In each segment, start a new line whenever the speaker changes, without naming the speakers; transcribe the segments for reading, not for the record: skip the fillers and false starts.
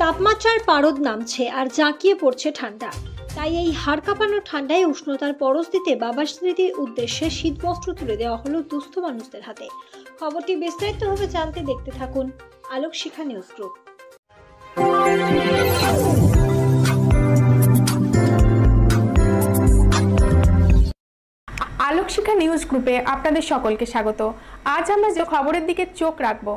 তাপমাত্রার পারদ নামছে আর জাঁকিয়ে পড়ছে ঠান্ডা। তাই এই হাড় কাঁপানো ঠান্ডায় উষ্ণতার পরশ দিতে বাবা স্মৃতির উদ্দেশ্যে শীতবস্ত্র তুলে দেওয়া হলো দুস্থ মানুষদের হাতে। খবরটি বিস্তারিতভাবে জানতে দেখতে থাকুন আলোক শিখা নিউজ গ্রুপ।
আলোক শিখা নিউজ গ্রুপে আপনাদের সকলকে স্বাগত। আজ আমরা যে খবরের দিকে চোখ রাখব,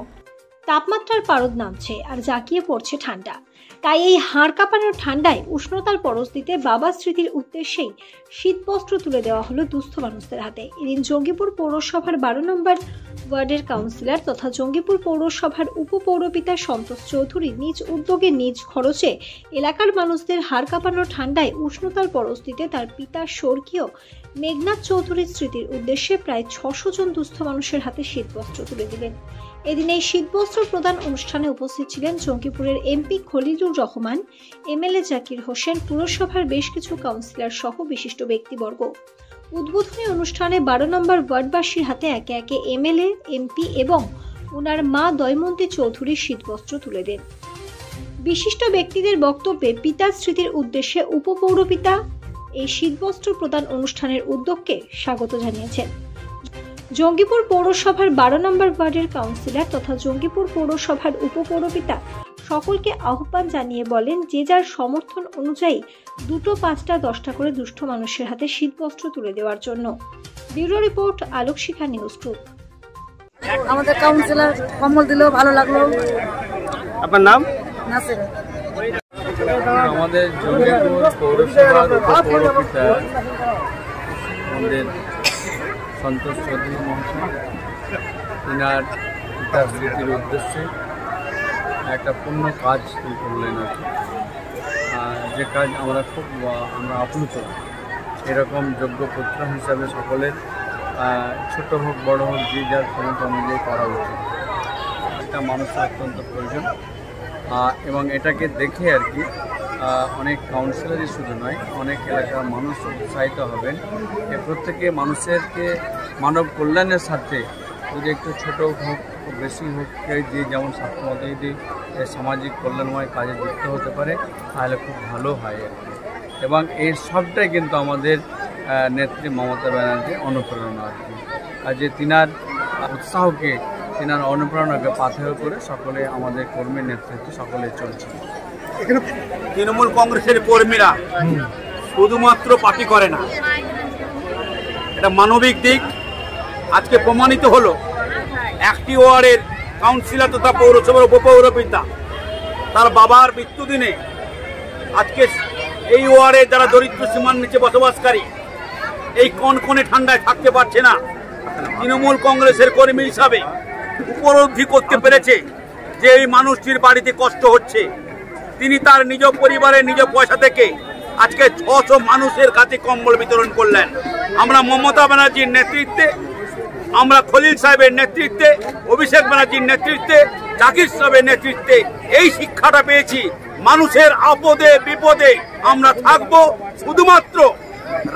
তাপমাত্রার পারদ নামছে আর জাঁকিয়ে পড়ছে ঠান্ডা। তাই এই হাড় কাঁপানোর ঠান্ডায় উষ্ণতার পরশ দিতে বাবা স্মৃতির উদ্দেশ্যেই শীতবস্ত্র তুলে দেওয়া হলো দুস্থ মানুষদের হাতে। এদিন জঙ্গিপুর পৌরসভার 12 নম্বর ওয়ার্ডের কাউন্সিলর তথা জঙ্গিপুর পৌরসভার উপপৌরপিতা সন্তোষ চৌধুরী নিজ উদ্যোগে নিজ খরচে এলাকার মানুষদের হাড় কাঁপানো ঠান্ডায় উষ্ণতার পরশ দিতে তার পিতা স্বর্গীয় মেঘনাথ চৌধুরীর স্মৃতির উদ্দেশ্যে প্রায় 600 জন দুস্থ মানুষের হাতে শীতবস্ত্র তুলে দিলেন। এদিন এই শীতবস্ত্র প্রদান অনুষ্ঠানে উপস্থিত ছিলেন জঙ্গিপুরের এমপি খলিলুর রহমান, এমএলএ জাকির হোসেন, পুরসভার বেশ কিছু কাউন্সিলর সহ বিশিষ্ট ব্যক্তিবর্গ। উদ্বোধনী অনুষ্ঠানে 12 নম্বর ওয়ার্ডবাসীর হাতে একে একে এমএলএ, এমপি এবং ওনার মা দয়মন্তী চৌধুরী শীতবস্ত্র তুলে দেন। বিশিষ্ট ব্যক্তিদের বক্তব্যে পিতার স্মৃতির উদ্দেশ্যে উপপৌরপিতা এই শীতবস্ত্র প্রদান অনুষ্ঠানের উদ্যোগকে স্বাগত জানিয়েছেন। জঙ্গিপুর পৌরসভার 12 নম্বর ওয়ার্ডের কাউন্সিলর তথা জঙ্গিপুর পৌরসভার উপপৌরপিতা সকলকে আহ্বান জানিয়ে বলেন যে যার সমর্থন অনুযায়ী 2, 5, 10টা করে দুস্থ মানুষের হাতে শীতবস্ত্র তুলে দেওয়ার জন্য। Bureau report Alok Shikha news group.
আমাদের কাউন্সিলর কম্বল দিল, ভালো লাগলো।
আপনার নাম?
নাসির।
আমাদের জঙ্গিপুর পৌরসভার উপপৌরপিতা আমাদের সন্তোষ চৌধুরী মহাশয় তিনার পিতার স্মৃতির উদ্দেশ্যে একটা পূর্ণ কাজ করলেন আর কি, যে কাজ আমরা আমরা আপ্লুত। এরকম যোগ্য পুত্র হিসাবে সকলের ছোট হোক বড় হোক যে যার ক্ষমতা অনুযায়ী করা উচিত, এটা মানুষের অত্যন্ত প্রয়োজন। এবং এটাকে দেখে আর কি অনেক কাউন্সিলরই শুধু নয়, অনেক এলাকার মানুষ উৎসাহিত হবেন। প্রত্যেকে মানুষেরকে মানব কল্যাণের সাথে যদি একটু ছোটো হোক বেশি হোক, যে যেমন সাধ্যমতো যদি সামাজিক কল্যাণময় কাজে যুক্ত হতে পারে তাহলে খুব ভালো হয় আর কি। এবং এই সবটাই কিন্তু আমাদের নেত্রী মমতা ব্যানার্জির অনুপ্রেরণা আর কি, যে তিনার উৎসাহকে তিনার অনুপ্রেরণাকে পাথেয় করে সকলে আমাদের কর্মী নেতৃত্বে সকলে চলছে।
এখানে তৃণমূল কংগ্রেসের কর্মীরা শুধুমাত্র পার্টি করে না, এটা মানবিক দিক আজকে প্রমাণিত হলো। একটি ওয়ার্ডের কাউন্সিলর তথা পৌরসভার উপপৌরপিতা তার বাবার মৃত্যুদিনে আজকে এই ওয়ার্ডে যারা দরিদ্র সীমার নিচে বসবাসকারী এই কনকনে ঠান্ডায় থাকতে পারছে না, তৃণমূল কংগ্রেসের কর্মী হিসাবে উপলব্ধি করতে পেরেছে যে এই মানুষটির বাড়িতে কষ্ট হচ্ছে। তিনি তার নিজ পরিবারের নিজ পয়সা থেকে আজকে 600 মানুষের কাছে কম্বল বিতরণ করলেন। আমরা মমতা ব্যানার্জির নেতৃত্বে, আমরা খলিল সাহেবের নেতৃত্বে, অভিষেক ব্যানার্জির নেতৃত্বে, জাকির সাহেবের নেতৃত্বে এই শিক্ষাটা পেয়েছি। মানুষের আপদে বিপদে আমরা থাকব, শুধুমাত্র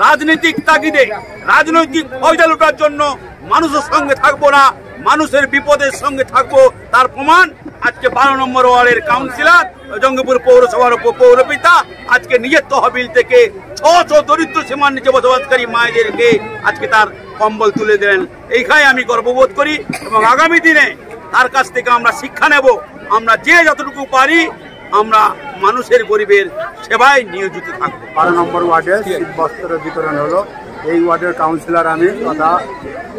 রাজনৈতিক তাগিদে রাজনৈতিক ফয়দা লুটার জন্য মানুষের সঙ্গে থাকবো না, মানুষের বিপদের সঙ্গে থাকবো। তার প্রমাণ আজকে 12 নম্বর ওয়ার্ডের কাউন্সিলর জঙ্গিপুর পৌরসভার উপপৌরপিতা আজকে নিজের তহবিল থেকে 600 দরিদ্র সীমার নিচে বসবাসকারী মায়েদেরকে আজকে তার কম্বল তুলে দেন। এইখানে আমি গর্ববোধ করি এবং আগামী দিনে তার কাছ থেকে আমরা শিক্ষা নেব। আমরা যে যতটুকু পারি আমরা মানুষের গরিবের সেবায় নিয়োজিত থাকবো।
12 নম্বর ওয়ার্ডে শীতবস্ত্র বিতরণ হলো। এই ওয়ার্ডের কাউন্সিলর আমি তথা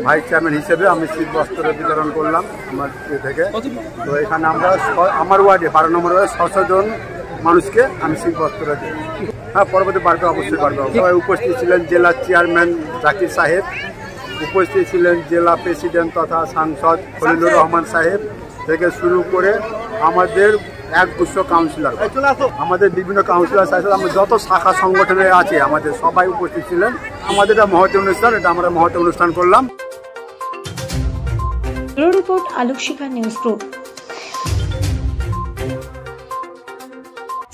ভাইস চেয়ারম্যান হিসেবে আমি শীতবস্ত্র বিতরণ করলাম আমার থেকে। তো এখানে আমরা আমার ওয়ার্ডে 12 নম্বর ওয়ার্ডে 600 জন মানুষকে আমি শীতবস্ত্র দিই। হ্যাঁ, পরবর্তী বাড়বে, অবশ্যই বাড়বে। সবাই উপস্থিত ছিলেন জেলা চেয়ারম্যান জাকির সাহেব, উপস্থিত ছিলেন জেলা প্রেসিডেন্ট তথা সাংসদ খলিলুর রহমান সাহেব থেকে শুরু করে আমাদের একগুচ্ছ কাউন্সিলর, আমাদের বিভিন্ন কাউন্সিলর সাহেব, আমরা যত শাখা সংগঠনে আছে আমাদের সবাই উপস্থিত ছিলেন। আমাদের এটা মহৎ অনুষ্ঠান, এটা আমরা মহৎ অনুষ্ঠান করলাম।
Report Alok Shikha news group.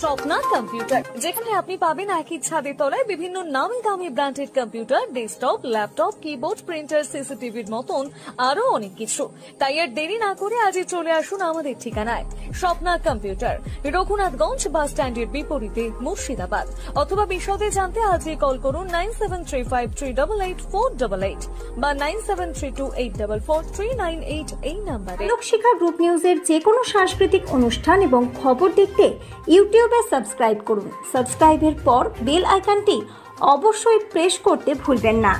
Swapna computer, যেখানে আপনি পাবেন একই ছাদের তলায় বিভিন্ন নামি দামি branded computer, desktop, laptop, keyboard, printer, সিসিটিভির মতন আরো অনেক কিছু। তাই আর দেরি না করে আজই চলে আসুন আমাদের ঠিকানায়। স্বপ্না কম্পিউটার, রঘুনাথগঞ্জ বাস স্ট্যান্ডের বিপরীতে, মুর্শিদাবাদ। অথবা বিশদে জানতে আজই কল করুন 9735388488 বা 9732844398 এই নাম্বারে।
লোকশিক্ষা গ্রুপ নিউজের যে কোনো সাংস্কৃতিক অনুষ্ঠান এবং খবর দেখতে ইউটিউবে সাবস্ক্রাইব করুন। সাবস্ক্রাইবের পর বেল আইকনটি অবশ্যই প্রেস করতে ভুলবেন না।